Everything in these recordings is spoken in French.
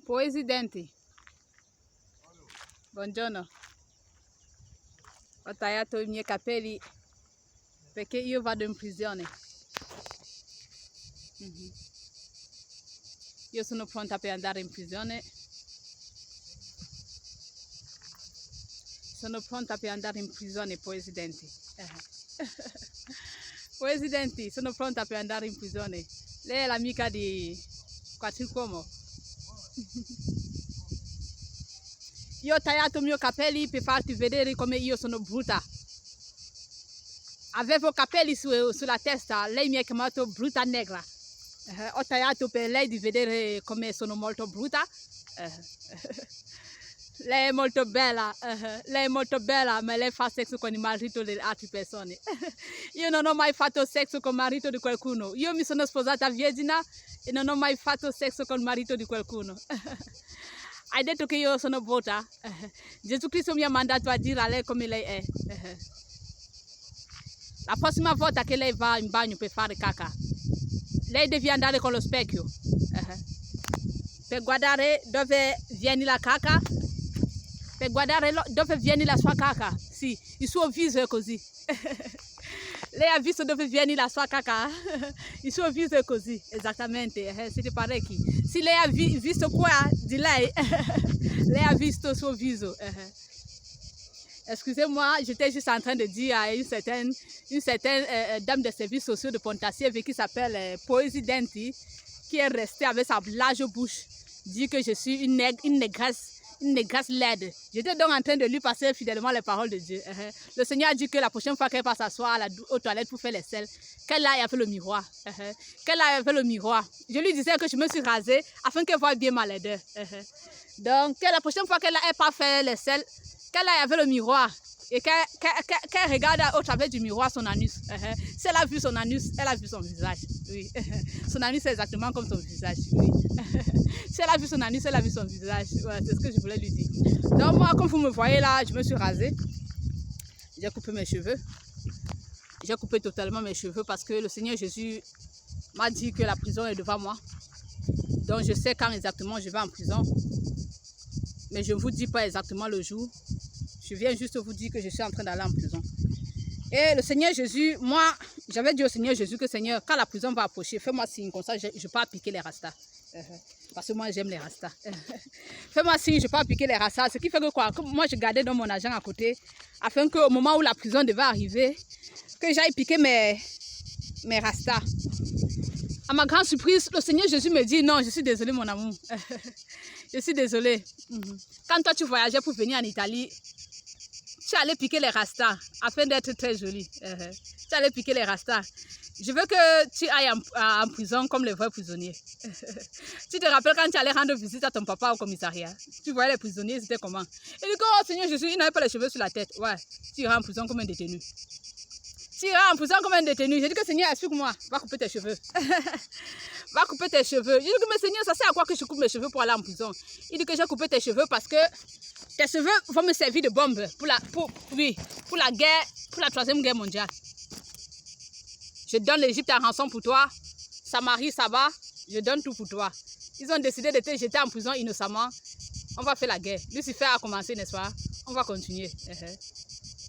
Presidente, buongiorno. Ho tagliato i miei capelli perché io vado in prigione. Io sono pronta per andare in prigione. Sono pronta per andare in prigione, Presidente. Presidente, sono pronta per andare in prigione. Lei è l'amica di Quattricuomo. Io ho tagliato i miei capelli per farti vedere come io sono brutta. Avevo capelli sulla testa, lei mi ha chiamato brutta negra. Ho tagliato per lei di vedere come sono molto brutta. Lei è molto bella, ma lei fa sesso con il marito delle altre persone. Io non ho mai fatto sesso con il marito di qualcuno. Io mi sono sposata vergine e non ho mai fatto sesso con il marito di qualcuno. Hai detto che io sono brutta. Gesù Cristo mi ha mandato a dire a lei come lei è. La prossima volta che lei va in bagno per fare caca, lei deve andare con lo specchio per guardare dove viene la caca, per guardare dove viene la sua caca. Sì, il suo viso è così. Lei ha visto dove viene la sua caca? Il suo viso è così, esattamente. Siete parecchi. Se lei ha visto qua di lei, lei a visto il suo viso. Excusez-moi, j'étais juste en train de dire à une certaine dame de services sociaux de Pontassier qui s'appelle Presidente, qui est restée avec sa large bouche, dire que je suis une négresse laide. J'étais donc en train de lui passer fidèlement les paroles de Dieu. Le Seigneur a dit que la prochaine fois qu'elle va s'asseoir aux toilettes pour faire les selles, qu'elle aille avec le miroir. Qu'elle aille avec le miroir. Je lui disais que je me suis rasée afin qu'elle voie bien ma laideur. Donc, la prochaine fois qu'elle n'ait pas fait les selles, qu'elle aille avec le miroir et qu'elle regarde au travers du miroir son anus. Si elle a vu son anus, elle a vu son visage. Oui. Son anus est exactement comme son visage. Oui. Si elle a vu son anus, elle a vu son visage. Ouais, c'est ce que je voulais lui dire. Donc moi, comme vous me voyez là, je me suis rasée. J'ai coupé mes cheveux. J'ai coupé totalement mes cheveux parce que le Seigneur Jésus m'a dit que la prison est devant moi. Donc je sais quand exactement je vais en prison. Mais je ne vous dis pas exactement le jour. Je viens juste vous dire que je suis en train d'aller en prison. Et le Seigneur Jésus, moi, j'avais dit au Seigneur Jésus que Seigneur, quand la prison va approcher, fais-moi signe, comme ça je ne peux pas appliquer les rastas. Parce que moi j'aime les rastas. Fais-moi signe, je ne peux pas appliquer les rastas. Ce qui fait que quoi, que moi je gardais dans mon argent à côté, afin qu'au moment où la prison devait arriver, que j'aille piquer mes rastas. À ma grande surprise, le Seigneur Jésus me dit, non, je suis désolée mon amour. Je suis désolée. Quand toi tu voyageais pour venir en Italie, tu allais piquer les rastas afin d'être très jolie. Tu allais piquer les rastas. Je veux que tu ailles en prison comme les vrais prisonniers. Tu te rappelles quand tu allais rendre visite à ton papa au commissariat? Tu voyais les prisonniers, c'était comment? Et du coup, oh Seigneur Jésus, il n'avait pas les cheveux sur la tête. Ouais, tu iras en prison comme un détenu. Tu iras en prison comme un détenu. J'ai dit que Seigneur, explique-moi, va couper tes cheveux. Va couper tes cheveux. J'ai dit que mais Seigneur, ça sert à quoi que je coupe mes cheveux pour aller en prison? Il dit que j'ai coupé tes cheveux parce que tes cheveux vont me servir de bombe pour la guerre, pour la 3e guerre mondiale. Je donne l'Égypte en rançon pour toi. Samarie, Saba, je donne tout pour toi. Ils ont décidé de te jeter en prison innocemment. On va faire la guerre. Lucifer a commencé, n'est-ce pas? On va continuer.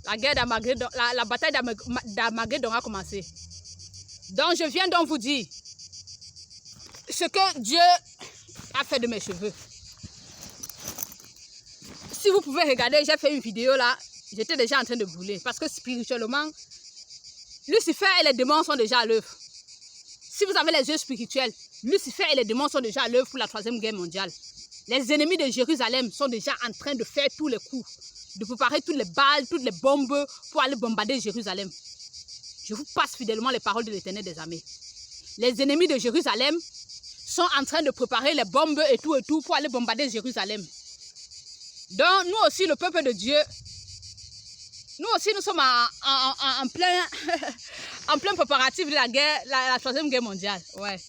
La guerre d'Armageddon, la bataille d'Armageddon a commencé. Donc je viens donc vous dire ce que Dieu a fait de mes cheveux. Si vous pouvez regarder, j'ai fait une vidéo là, j'étais déjà en train de brûler. Parce que spirituellement, Lucifer et les démons sont déjà à l'œuvre. Si vous avez les yeux spirituels, Lucifer et les démons sont déjà à l'œuvre pour la 3e guerre mondiale. Les ennemis de Jérusalem sont déjà en train de faire tous les coups, de préparer toutes les balles, toutes les bombes pour aller bombarder Jérusalem. Je vous passe fidèlement les paroles de l'Éternel des armées. Les ennemis de Jérusalem sont en train de préparer les bombes et tout pour aller bombarder Jérusalem. Donc nous aussi, le peuple de Dieu, nous aussi nous sommes en plein préparatif de la guerre, la 3e guerre mondiale. Ouais.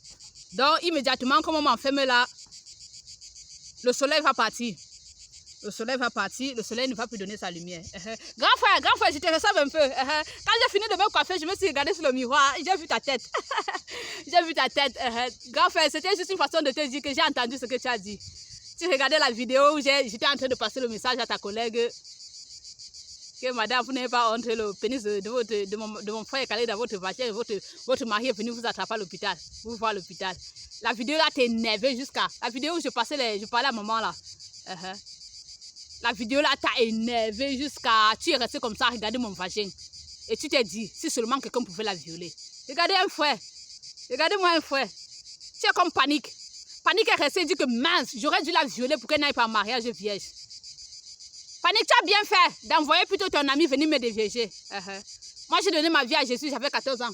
Donc immédiatement, comme on m'enferme là, le soleil va partir. Le soleil va partir, le soleil ne va plus donner sa lumière. Grand frère, je te resserve un peu. Quand j'ai fini de me coiffer, je me suis regardée sur le miroir, j'ai vu ta tête. J'ai vu ta tête. Grand frère, c'était juste une façon de te dire que j'ai entendu ce que tu as dit. Tu regardais la vidéo où j'étais en train de passer le message à ta collègue que madame, vous n'avez pas honte, le pénis de mon frère est calé dans votre vagin, votre mari est venu vous attraper à l'hôpital, vous voir à l'hôpital. La vidéo là t'énervait jusqu'à... La vidéo où je parlais à maman là. La vidéo là t'a énervé jusqu'à... Tu es resté comme ça à regarder mon vagin. Et tu t'es dit, si seulement quelqu'un pouvait la violer. Regardez un frère. Regardez-moi un frère. Tu es comme Panique. Panique est resté et dit que mince, j'aurais dû la violer pour qu'elle n'aille pas en mariage vierge. Panique, tu as bien fait d'envoyer plutôt ton ami venir me dévierger. Moi, j'ai donné ma vie à Jésus, j'avais 14 ans.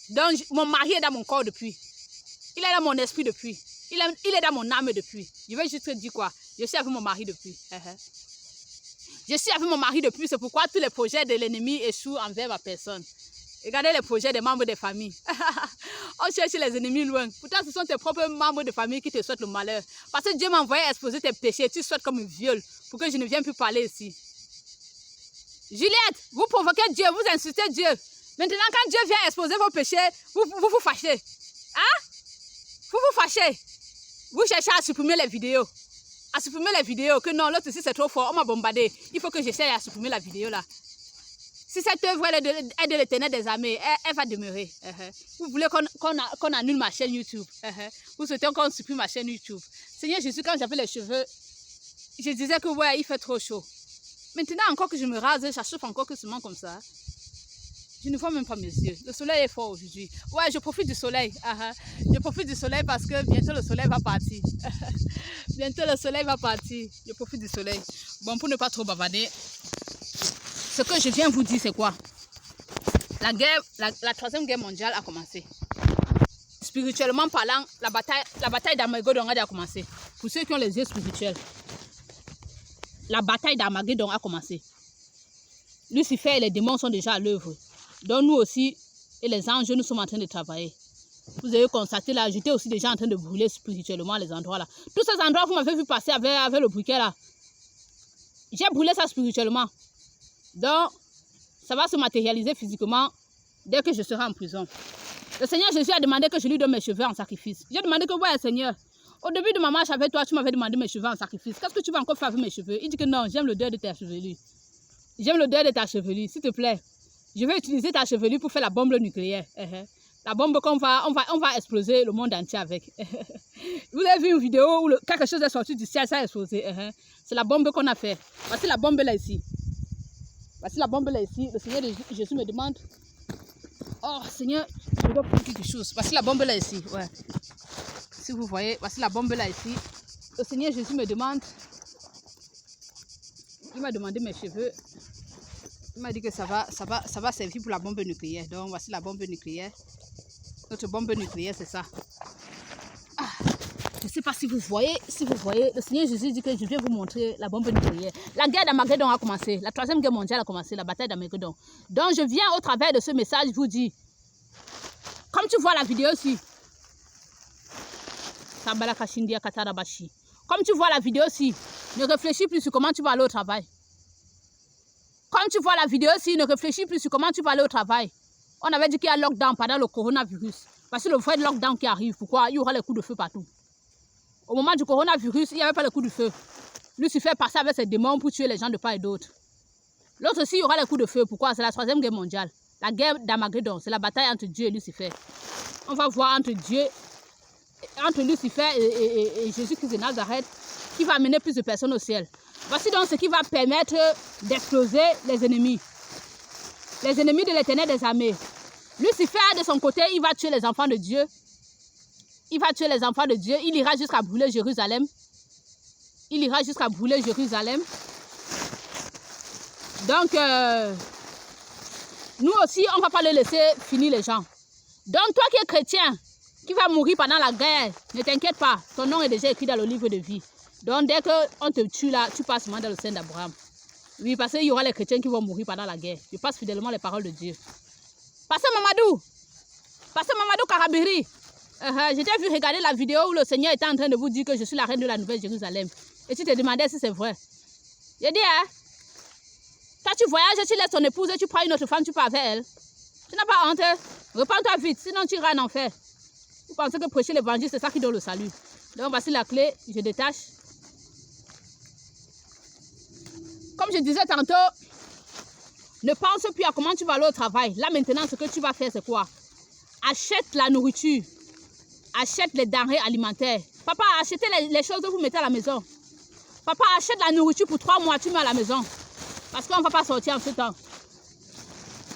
Donc, mon mari est dans mon corps depuis. Il est dans mon esprit depuis. Il est dans mon âme depuis. Je vais juste te dire quoi. Je suis avec mon mari depuis. Je suis avec mon mari depuis. C'est pourquoi tous les projets de l'ennemi échouent envers ma personne. Regardez les projets des membres des familles. On cherche les ennemis loin. Pourtant, ce sont tes propres membres de famille qui te souhaitent le malheur. Parce que Dieu m'a envoyé exposer tes péchés. Tu souhaites comme un viol pour que je ne vienne plus parler ici. Juliette, vous provoquez Dieu, vous insultez Dieu. Maintenant, quand Dieu vient exposer vos péchés, vous vous fâchez. Hein? Vous vous fâchez. Vous cherchez à supprimer les vidéos. À supprimer les vidéos. Que non, l'autre ici c'est trop fort, on m'a bombardé. Il faut que j'essaie à supprimer la vidéo là. Si cette œuvre est de l'Éternel des armées, elle va demeurer. Vous voulez qu'on annule ma chaîne YouTube. Vous souhaitez qu'on supprime ma chaîne YouTube. Seigneur Jésus, quand j'avais les cheveux, je disais que ouais, il fait trop chaud. Maintenant, encore que je me rase, ça chauffe encore que seulement comme ça. Je ne vois même pas mes yeux. Le soleil est fort aujourd'hui. Ouais, je profite du soleil. Je profite du soleil parce que bientôt le soleil va partir. Bientôt le soleil va partir. Je profite du soleil. Bon, pour ne pas trop bavarder, ce que je viens vous dire, c'est quoi? La troisième guerre mondiale a commencé. Spirituellement parlant, la bataille d'Armageddon a commencé. Pour ceux qui ont les yeux spirituels, la bataille d'Armageddon a commencé. Lucifer et les démons sont déjà à l'œuvre. Donc nous aussi, et les anges, nous sommes en train de travailler. Vous avez constaté là, j'étais aussi déjà en train de brûler spirituellement les endroits là. Tous ces endroits, vous m'avez vu passer avec le briquet là. J'ai brûlé ça spirituellement. Donc, ça va se matérialiser physiquement dès que je serai en prison. Le Seigneur Jésus a demandé que je lui donne mes cheveux en sacrifice. J'ai demandé que, ouais, Seigneur, au début de ma marche avec toi, tu m'avais demandé mes cheveux en sacrifice. Qu'est-ce que tu vas encore faire avec mes cheveux? Il dit que non, j'aime l'odeur de ta chevelure. J'aime l'odeur de ta chevelure, s'il te plaît. Je vais utiliser ta chevelure pour faire la bombe nucléaire. La bombe qu'on va exploser le monde entier avec. Vous avez vu une vidéo où quelque chose est sorti du ciel, ça a explosé. C'est la bombe qu'on a fait. Voici la bombe là ici. Voici la bombe là ici. Le Seigneur Jésus me demande. Oh Seigneur, je dois faire quelque chose. Voici la bombe là ici. Ouais. Si vous voyez, voici la bombe là ici. Le Seigneur Jésus me demande. Il m'a demandé mes cheveux. Il m'a dit que ça va servir pour la bombe nucléaire. Donc voici la bombe nucléaire. Notre bombe nucléaire, c'est ça. Ah, je ne sais pas si vous voyez. Le Seigneur Jésus dit que je viens vous montrer la bombe nucléaire. La guerre d'Armageddon a commencé. La troisième guerre mondiale a commencé. La bataille d'Armageddon. Donc je viens au travers de ce message vous dire. Comme tu vois la vidéo ici. Comme tu vois la vidéo ici. Ne réfléchis plus sur comment tu vas aller au travail. Comme tu vois la vidéo ici, ne réfléchis plus sur comment tu vas aller au travail. On avait dit qu'il y a lockdown pendant le coronavirus. Parce que le vrai lockdown qui arrive, pourquoi? Il y aura les coups de feu partout. Au moment du coronavirus, il n'y avait pas les coups de feu. Lucifer passait avec ses démons pour tuer les gens de part et d'autre. L'autre aussi, il y aura les coups de feu. Pourquoi? C'est la troisième guerre mondiale. La guerre d'Armageddon, c'est la bataille entre Dieu et Lucifer. On va voir entre Lucifer et Jésus-Christ de Nazareth, qui va amener plus de personnes au ciel. Voici donc ce qui va permettre d'exploser les ennemis. Les ennemis de l'Éternel des armées. Lucifer, de son côté, il va tuer les enfants de Dieu. Il va tuer les enfants de Dieu. Il ira jusqu'à brûler Jérusalem. Donc, nous aussi, on ne va pas le laisser finir les gens. Donc, toi qui es chrétien, qui va mourir pendant la guerre, ne t'inquiète pas. Ton nom est déjà écrit dans le livre de vie. Donc, dès qu'on te tue là, tu passes dans le sein d'Abraham. Oui, parce qu'il y aura les chrétiens qui vont mourir pendant la guerre. Je passe fidèlement les paroles de Dieu. Pasteur Mamadou Karabiri. J'ai vu regarder la vidéo où le Seigneur était en train de vous dire que je suis la reine de la Nouvelle Jérusalem. Et tu te demandais si c'est vrai. J'ai dit, quand tu voyages, tu laisses ton épouse et tu prends une autre femme, tu pars avec elle. Tu n'as pas honte. Repends-toi vite, sinon tu iras en enfer. Vous pensez que prêcher l'évangile, c'est ça qui donne le salut. Donc voici la clé, je détache. comme je disais tantôt, ne pense plus à comment tu vas aller au travail. Là maintenant, ce que tu vas faire, c'est quoi? Achète la nourriture. Achète les denrées alimentaires. Papa, achetez les choses que vous mettez à la maison. Papa, achète la nourriture pour 3 mois, tu mets à la maison. Parce qu'on ne va pas sortir en ce temps.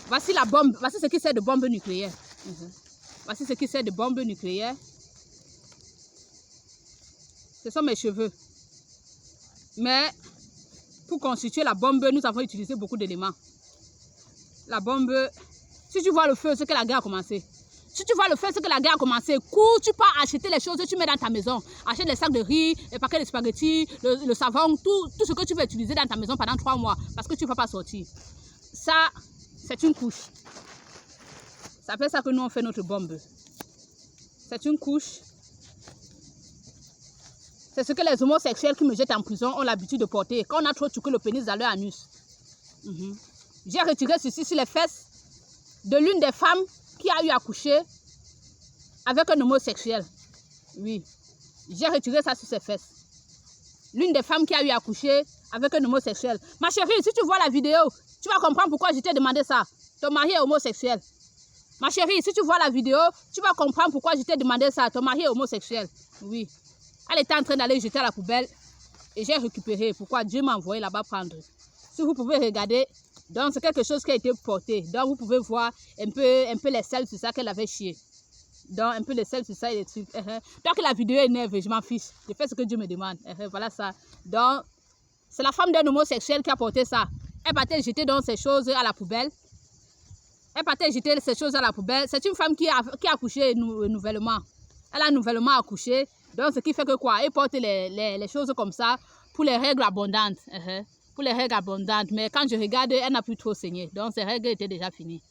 Voici la bombe. Voici ce qui sert de bombe nucléaire. Voici ce qui sert de bombe nucléaire. Ce sont mes cheveux. Mais pour constituer la bombe, nous avons utilisé beaucoup d'éléments. La bombe, si tu vois le feu, c'est que la guerre a commencé. Si tu vois le feu, c'est que la guerre a commencé. Cours, tu pars acheter les choses que tu mets dans ta maison. Achète les sacs de riz, les paquets de spaghettis, le savon, tout ce que tu vas utiliser dans ta maison pendant 3 mois. Parce que tu ne vas pas sortir. Ça, c'est une couche. Ça fait ça que nous on fait notre bombe. C'est une couche. C'est ce que les homosexuels qui me jettent en prison ont l'habitude de porter. Quand on a trop tué le pénis dans leur anus. J'ai retiré ceci sur les fesses de l'une des femmes qui a eu à coucher avec un homosexuel. Oui. J'ai retiré ça sur ses fesses. L'une des femmes qui a eu à coucher avec un homosexuel. Ma chérie, si tu vois la vidéo, tu vas comprendre pourquoi je t'ai demandé ça. Ton mari est homosexuel. Ma chérie, si tu vois la vidéo, tu vas comprendre pourquoi je t'ai demandé ça. Ton mari est homosexuel. Oui. Elle était en train d'aller jeter à la poubelle et j'ai récupéré. Pourquoi Dieu m'a envoyé là-bas prendre. Si vous pouvez regarder, donc c'est quelque chose qui a été porté. Donc vous pouvez voir un peu les selles sur ça qu'elle avait chié. Donc un peu les selles sur ça et les trucs. Donc la vidéo est neuve, je m'en fiche. Je fais ce que Dieu me demande. Voilà ça. Donc c'est la femme d'un homosexuel qui a porté ça. Elle partait jeter donc ces choses à la poubelle. Elle partait jeter ces choses à la poubelle. C'est une femme qui a accouché nouvellement. Elle a nouvellement accouché. Donc, ce qui fait que quoi? Elle porte les choses comme ça pour les règles abondantes. Pour les règles abondantes. Mais quand je regarde, elle n'a plus trop saigné. Donc, ces règles étaient déjà finies.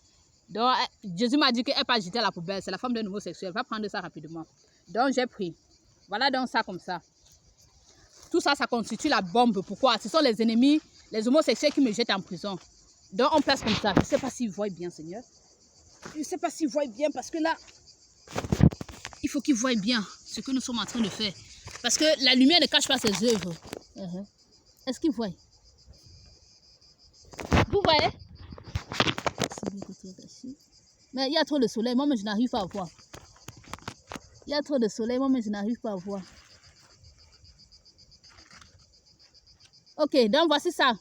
Donc, Jésus m'a dit qu'elle ne pas jeter à la poubelle. C'est la femme d'un homosexuel. Elle va prendre ça rapidement. Donc, j'ai pris. Voilà donc ça comme ça. Tout ça, ça constitue la bombe. Pourquoi? Ce sont les ennemis, les homosexuels qui me jettent en prison. Donc, on place comme ça. Je ne sais pas s'ils voient bien, Seigneur. Je ne sais pas s'ils voient bien parce que là, il faut qu'ils voient bien ce que nous sommes en train de faire. Parce que la lumière ne cache pas ses œuvres. Est-ce qu'ils voient? Vous voyez? Mais il y a trop de soleil, moi-même je n'arrive pas à voir. Il y a trop de soleil, moi-même je n'arrive pas à voir. Ok, donc voici ça.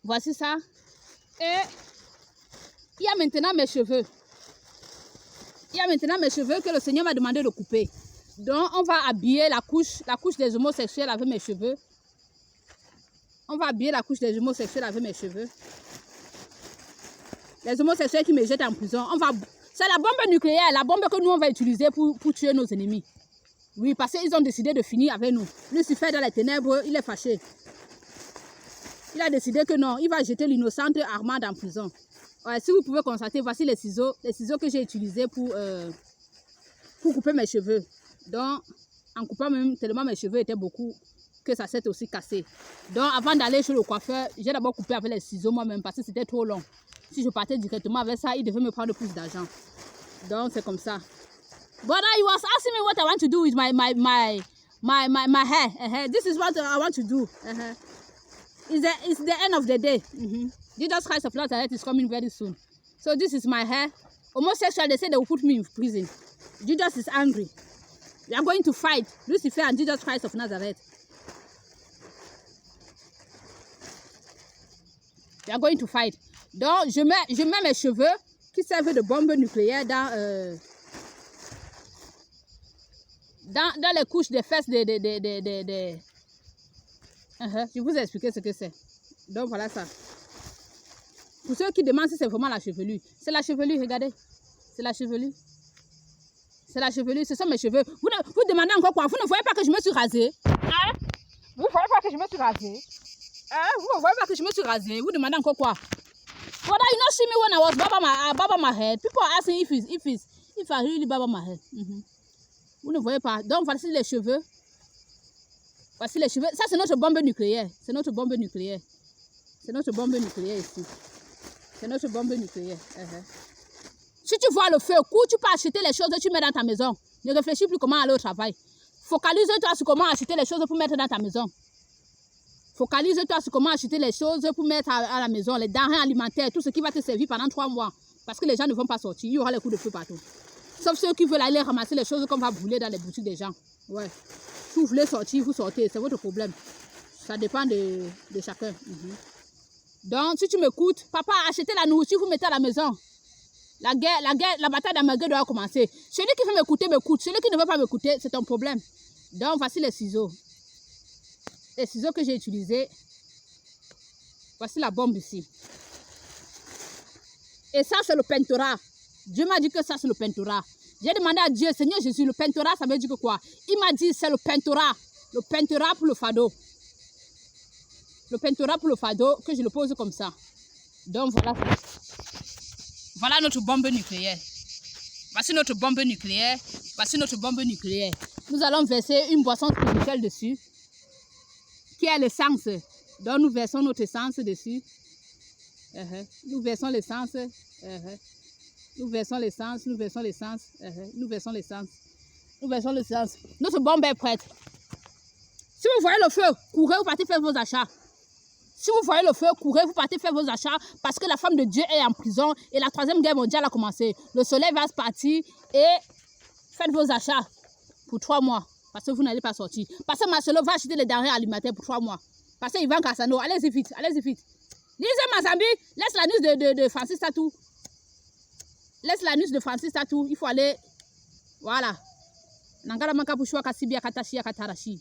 Voici ça. Et il y a maintenant mes cheveux. Il y a maintenant mes cheveux que le Seigneur m'a demandé de couper. Donc, on va habiller la couche des homosexuels avec mes cheveux. On va habiller la couche des homosexuels avec mes cheveux. Les homosexuels qui me jettent en prison. C'est la bombe nucléaire, la bombe que nous on va utiliser pour tuer nos ennemis. Oui, parce qu'ils ont décidé de finir avec nous. Lucifer dans les ténèbres, il est fâché. Il a décidé que non, il va jeter l'innocente Armande en prison. Ouais, si vous pouvez constater, voici les ciseaux que j'ai utilisés pour couper mes cheveux. Donc, en coupant même, tellement mes cheveux étaient beaucoup, que ça s'est aussi cassé. Donc, avant d'aller chez le coiffeur, j'ai d'abord coupé avec les ciseaux moi-même parce que c'était trop long. Si je partais directement avec ça, il devait me prendre plus d'argent. Donc, c'est comme ça. But he was asking me what I want to do with my hair. This is what I want to do. It's the end of the day. Jesus Christ of Nazareth is coming very soon. So this is my hair. Homosexual, they say they will put me in prison. Jesus is angry. We are going to fight Lucifer and Jesus Christ of Nazareth. We are going to fight. Donc, je mets mes cheveux qui servent de bombe nucléaire dans les couches des fesses Je vous ai expliqué ce que c'est. Donc, voilà ça. Pour ceux qui demandent si c'est vraiment la chevelure, c'est la chevelure, regardez. C'est la chevelure. C'est la chevelure, ce sont mes cheveux. Vous demandez encore quoi? Vous ne voyez pas que je me suis rasée? Hein? Vous ne voyez pas que je me suis rasée? Hein? Vous ne voyez pas que je me suis rasée? Vous demandez encore quoi? Brother, you not see me when I was barber my head. People are asking if I really barber my head. Vous ne voyez pas. Donc, voici les cheveux. Voici les cheveux. Ça, c'est notre bombe nucléaire. C'est notre bombe nucléaire. C'est notre bombe nucléaire ici. C'est notre bombe nucléaire. Si tu vois le feu, cours, tu peux acheter les choses que tu mets dans ta maison. Ne réfléchis plus comment aller au travail. Focalise-toi sur comment acheter les choses pour mettre dans ta maison. Focalise-toi sur comment acheter les choses pour mettre à la maison, les denrées alimentaires, tout ce qui va te servir pendant 3 mois. Parce que les gens ne vont pas sortir, il y aura les coups de feu partout. Sauf ceux qui veulent aller ramasser les choses qu'on va brûler dans les boutiques des gens. Ouais. Si vous voulez sortir, vous sortez, c'est votre problème. Ça dépend de chacun. Donc, si tu m'écoutes, papa, achetez la nourriture, vous mettez à la maison. La bataille d'Armageddon doit commencer. Celui qui veut m'écouter, m'écoute. Celui qui ne veut pas m'écouter, c'est un problème. Donc, voici les ciseaux. Les ciseaux que j'ai utilisés. Voici la bombe ici. Et ça, c'est le pentora. Dieu m'a dit que ça, c'est le pentora. J'ai demandé à Dieu, Seigneur Jésus, le pentora, ça veut dire que quoi? Il m'a dit, c'est le pentora. Le pentora pour le fardeau. Le pentora pour le fardeau, que je le pose comme ça. Donc, voilà. Voilà notre bombe nucléaire. Voici notre bombe nucléaire. Voici notre bombe nucléaire. Nous allons verser une boisson spirituelle dessus, qui est l'essence. Donc, nous versons notre essence dessus. Nous versons l'essence. Nous versons l'essence. Nous versons l'essence. Nous versons l'essence. Nous versons l'essence. Notre bombe est prête. Si vous voyez le feu, courez, vous partez faire vos achats. Si vous voyez le feu, courez, vous partez faire vos achats parce que la femme de Dieu est en prison et la 3e guerre mondiale a commencé. Le soleil va se partir et faites vos achats pour 3 mois parce que vous n'allez pas sortir. Parce que Marcelo va acheter les denrées alimentaires pour 3 mois. Parce qu'il va en Cassano. Allez-y vite, allez-y vite. Lisez Mazambi, laisse la news de Francis Tatou. Laisse la news de Francis Tatou. Il faut aller. Voilà. Nangala maka pushwa kasibia katashia katarashi.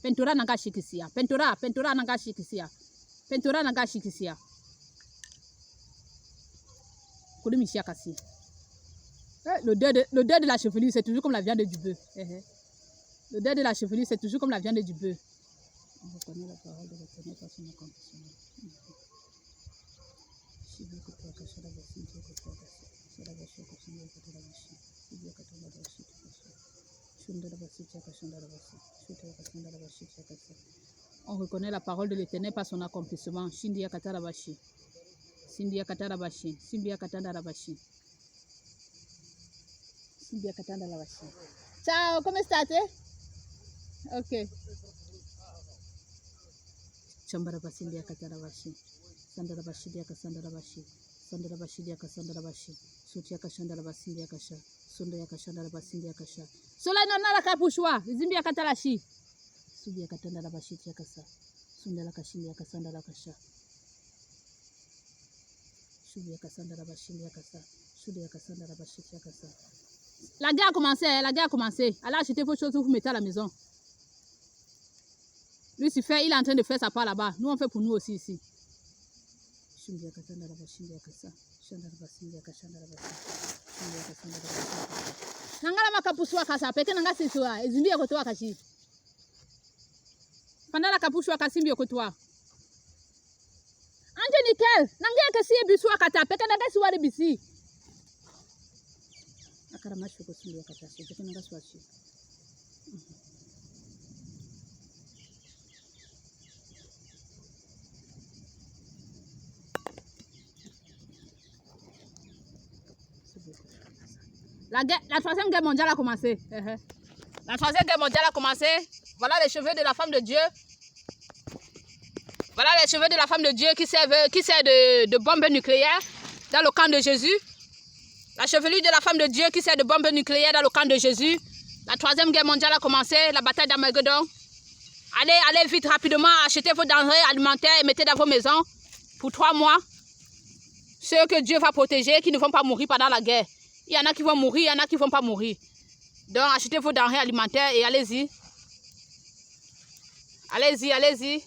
Pentura nanga shikisia. Pentura nanga shikisia. Pentura nanga shikisia. Kodumishia kasi. Le deuil de la chevelure, c'est toujours comme la viande du bœuf. Le deuil de la chevelure, c'est toujours comme la viande du bœuf. On reconnaît la parole de l'Éternel par son accomplissement. On reconnaît la parole de l'Éternel par son accomplissement. Shindia Katarabashi. Sindia Katarabashi. Simbia Katarabashi. Simbia Katarabashi. Ciao, come state? Ok. Chambarabashi India Katarabashi. Sandarabashi Dia Kasandarabashi. Sandarabashi Dia Kasandarabashi. Sutia Kashandarabashi India Kasha. Sundaya Kashandarabashi India Kasha. Sola nona la kapushwa. Zimbia Katarashi. Subia Katandarabashi Tia Kasa. Sundala Kashindia Kasandara Kasha. Subia Kasandarabashi India Kasa. Sudia Kasandarabashi Tia Kasa. La guerre a commencé, la guerre a commencé. Allez acheter vos choses, vous mettez à la maison. Lucifer, il est en train de faire sa part là-bas. Nous, on fait pour nous aussi ici. Pendant la capuchwa kasimbi yokotoa. Anje nickel, nangia kasi ebiswa kata peke nanga siwari bisi. Akara masho ko simbi kata peke nanga swachi. La 3e guerre mondiale a commencé. La 3e guerre mondiale a commencé. Voilà les cheveux de la femme de Dieu. Voilà les cheveux de la femme de Dieu qui sert de bombe nucléaire dans le camp de Jésus. La chevelure de la femme de Dieu qui sert de bombe nucléaire dans le camp de Jésus. La 3e guerre mondiale a commencé, la bataille d'Armageddon. Allez vite, rapidement, achetez vos denrées alimentaires et mettez dans vos maisons pour 3 mois. Ceux que Dieu va protéger, qui ne vont pas mourir pendant la guerre. Il y en a qui vont mourir, il y en a qui ne vont pas mourir. Donc, achetez vos denrées alimentaires et allez-y. Allez-y, allez-y.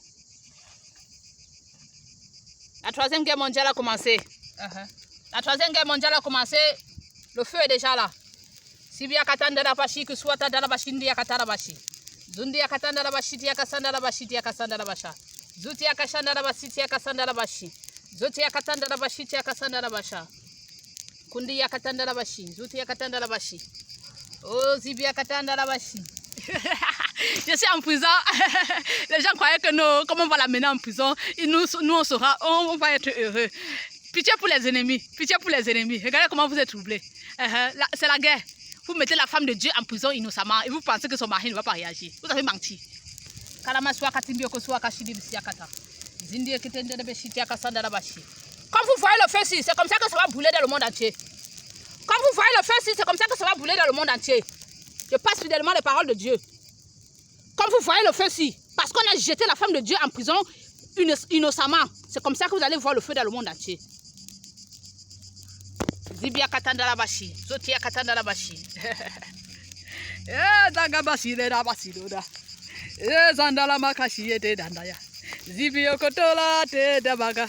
La 3e guerre mondiale a commencé. La 3e guerre mondiale a commencé. Le feu est déjà là. Sibia katanda la bashi, que soit tanda la bashi, ndia katara bashi. Zundia katanda la bashi, tia kasanda la bashi, tia kasanda la basha. Zutia kashanda la bashi, tia kasanda la bashi. Zutia katanda la bashi, tia kasanda la basha. Kundia katanda la bashi, zutia katanda la bashi. Oh, Zibia katanda la bashi. Je suis en prison. Les gens croyaient que nous, comme on va la mener en prison, nous on saura, on va être heureux. Pitié pour les ennemis. Pitié pour les ennemis. Regardez comment vous êtes troublés. C'est la guerre. Vous mettez la femme de Dieu en prison innocemment et vous pensez que son mari ne va pas réagir. Vous avez menti. Comme vous voyez le feu ici, c'est comme ça que ça va brûler dans le monde entier. Comme vous voyez le feu ici, c'est comme ça que ça va brûler dans le monde entier. Je passe fidèlement les paroles de Dieu. Comme vous voyez le feu ici, parce qu'on a jeté la femme de Dieu en prison innocemment. C'est comme ça que vous allez voir le feu dans le monde entier. Zibia katanda la bashi, zotia katanda la bashi. Dagabashi de la bashi doda. Zandala makashi ete dandaya. Zibio kotola te dabaga.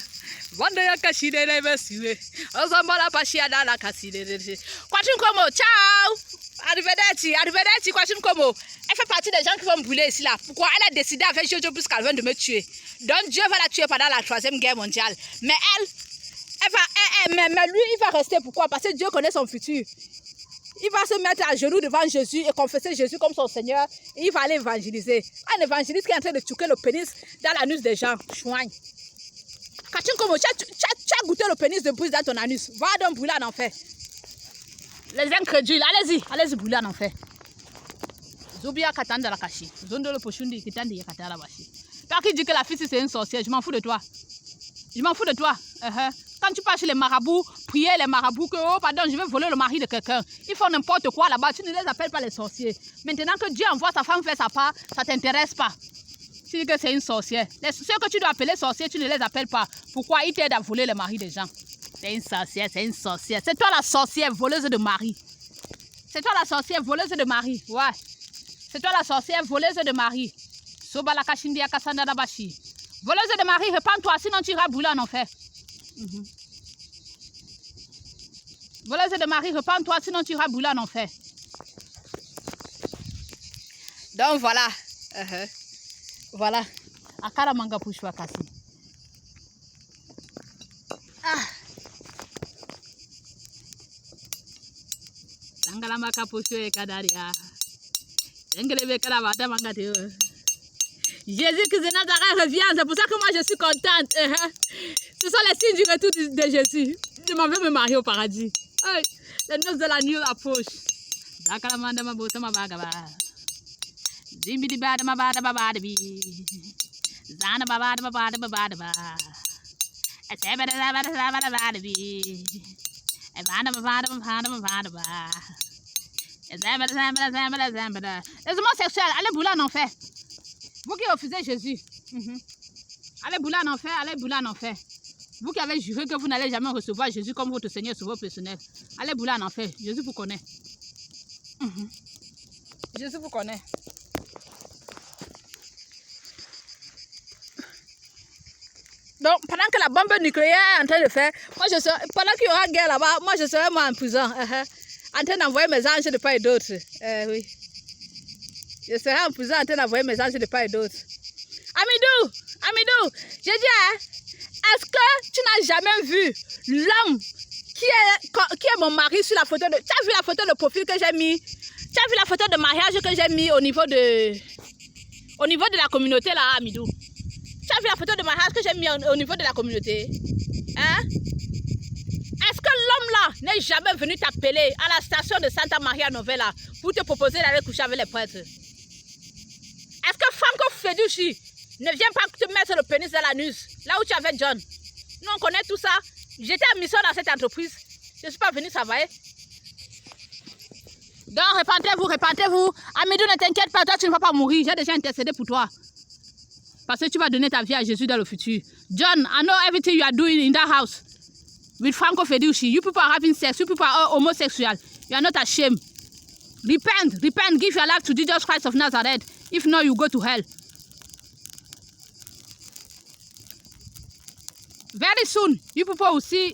Vanda ya kashi de la besiwe. Ozambala pashi adala kasi de. Kwatun Komo, ciao. Arrivederci, arrivederci, Kwatun Komo. Elle fait partie des gens qui vont me brûler ici là. Pourquoi elle a décidé avec Jojo plus qu'elle vient de me tuer. Donc Dieu va la tuer pendant la 3e guerre mondiale. Mais mais lui, il va rester. Pourquoi? Parce que Dieu connaît son futur. Il va se mettre à genoux devant Jésus et confesser Jésus comme son Seigneur. Et il va aller évangéliser. Un évangéliste qui est en train de tuer le pénis dans l'anus des gens. Chouagne. Kwatun Komo, tu as goûté le pénis de brise dans ton anus. Va donc brûler en enfer. Les incrédules, allez-y brûler en enfer. Zobia katanda la kashi. Zondo le pochundi kitandi yakata la bashi. Toi qui dis que la fille c'est une sorcière, je m'en fous de toi. Je m'en fous de toi. Quand tu pars chez les marabouts, prier les marabouts que oh pardon, je vais voler le mari de quelqu'un. Ils font n'importe quoi là-bas, tu ne les appelles pas les sorciers. Maintenant que Dieu envoie sa femme faire sa part, ça ne t'intéresse pas. Tu dis que c'est une sorcière. Ceux que tu dois appeler sorciers, tu ne les appelles pas. Pourquoi? Ils t'aident à voler le mari des gens. C'est une sorcière, c'est une sorcière. C'est toi la sorcière voleuse de mari. C'est toi la sorcière voleuse de mari. Ouais. C'est toi la sorcière voleuse de mari. Soba la kashindia kasanda dabashi. Voleuse de mari, répands-toi, sinon tu iras brûler en enfer. Voleuse de mari, répands-toi, sinon tu iras brûler en enfer. Donc voilà. Voilà. Akara manga pushwa kasi. Tangala maka pushwe kadaria. Engelebe kala bata manga teo. Jésus qui de Nazareth revient, c'est pour ça que moi je suis contente. Ce sont les signes du retour de Jésus. Je m'en vais me marier au paradis. Les noces de la nuit approchent. Zakalamanda ma bota ma bagaba. Zimbidi bada ma bada babada bi. Zana babada babada babada ba. Esebada babada babada babada bi. Evana babada babada babada ba. Esebada zambada zambada zambada. Les homosexuels, allez bouler en enfer. Vous qui refusez Jésus, allez bouler en enfer, allez bouler en enfer. Vous qui avez juré que vous n'allez jamais recevoir Jésus comme votre Seigneur Sauveur personnel, allez bouler en enfer. Jésus vous connaît. Jésus vous connaît. Donc, pendant que la bombe nucléaire est en train de faire, moi je serai, pendant qu'il y aura guerre là-bas, moi je serai moi en prison, en train d'envoyer mes anges de part et d'autre. Oui. Je serai en prison en train d'envoyer mes anges de part et d'autre. Amidou, je dis, est-ce que tu n'as jamais vu l'homme qui est mon mari sur la photo de... Tu as vu la photo de profil que j'ai mis? Tu as vu la photo de mariage que j'ai mis au niveau de la communauté là, Amidou? Tu as vu la photo de mariage que j'ai mis au niveau de la communauté? Hein? Est-ce que l'homme là n'est jamais venu t'appeler à la station de Santa Maria Novella pour te proposer d'aller coucher avec les prêtres? Est-ce que Franco Feduchi ne vient pas te mettre le pénis dans l'anus, là où tu avais John? Nous on connaît tout ça. J'étais en mission dans cette entreprise. Je ne suis pas venu travailler. Donc repentez-vous. Amidou, ne t'inquiète pas, toi tu ne vas pas mourir. J'ai déjà intercédé pour toi. Parce que tu vas donner ta vie à Jésus dans le futur. John, I know everything you are doing in that house. With Franco Feduchi. You people are having sex. You people are homosexual. You are not ashamed. Repent. Give your life to Jesus Christ of Nazareth. If not, you go to hell. Very soon, you people will see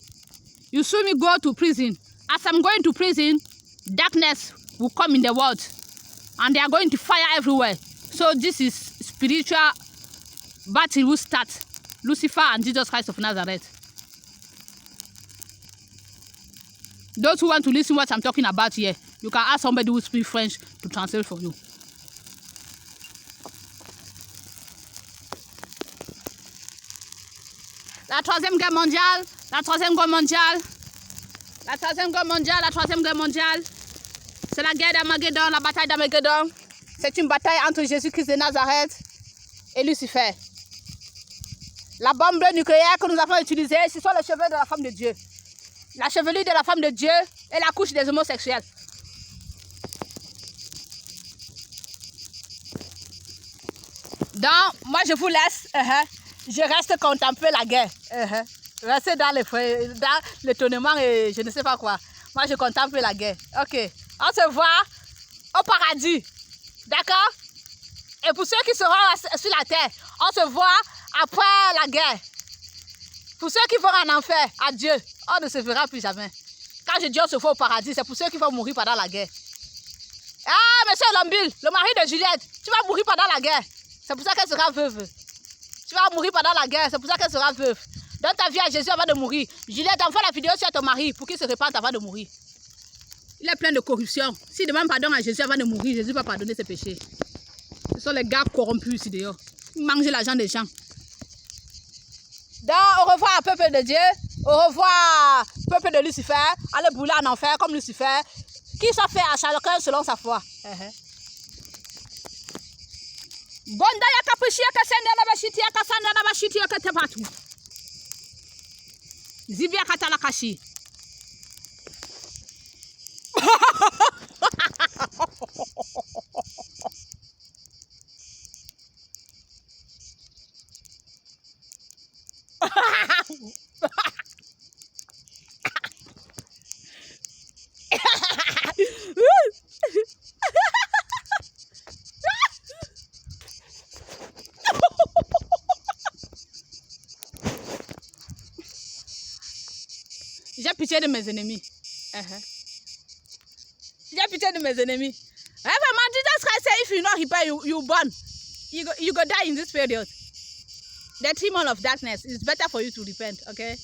me go to prison. As I'm going to prison, darkness will come in the world. And they are going to fire everywhere. So this is spiritual battle will start. Lucifer and Jesus Christ of Nazareth. Those who want to listen to what I'm talking about here, you can ask somebody who speaks French to translate for you. La troisième guerre mondiale, c'est la guerre d'Armageddon, la bataille d'Armageddon. C'est une bataille entre Jésus-Christ de Nazareth et Lucifer. La bombe nucléaire que nous avons utilisée, ce sont les cheveux de la femme de Dieu. La chevelure de la femme de Dieu et la couche des homosexuels. Donc, moi je vous laisse. Je reste contempler la guerre. Restez dans l'étonnement et je ne sais pas quoi. Moi je contemple la guerre. Ok. On se voit au paradis. D'accord? Et pour ceux qui seront sur la terre, on se voit après la guerre. Pour ceux qui vont en enfer, adieu. On ne se verra plus jamais. Quand je dis on se voit au paradis, c'est pour ceux qui vont mourir pendant la guerre. Ah, monsieur Lombil, le mari de Juliette, tu vas mourir pendant la guerre. C'est pour ça qu'elle sera veuve. Tu vas mourir pendant la guerre, c'est pour ça qu'elle sera veuve. Donne ta vie à Jésus avant de mourir. Juliette, envoie la vidéo sur ton mari pour qu'il se répande avant de mourir. Il est plein de corruption. S'il demande pardon à Jésus avant de mourir, Jésus va pardonner ses péchés. Ce sont les gars corrompus ici dehors. Ils mangent l'argent des gens. Donc, au revoir, peuple de Dieu. Au revoir, peuple de Lucifer. Allez brûler en enfer comme Lucifer. Qui soit fait à chacun selon sa foi. Bonda ya kapushia kasenda na bashitia kasanda na bashitia katapatu. Zibia katala kashi. J'ai pitié de mes ennemis. J'ai pitié de mes ennemis. Vraiment, Jesus Christ said if you not repent, you burn. You go die in this period. The demon of darkness is better for you to repent, okay?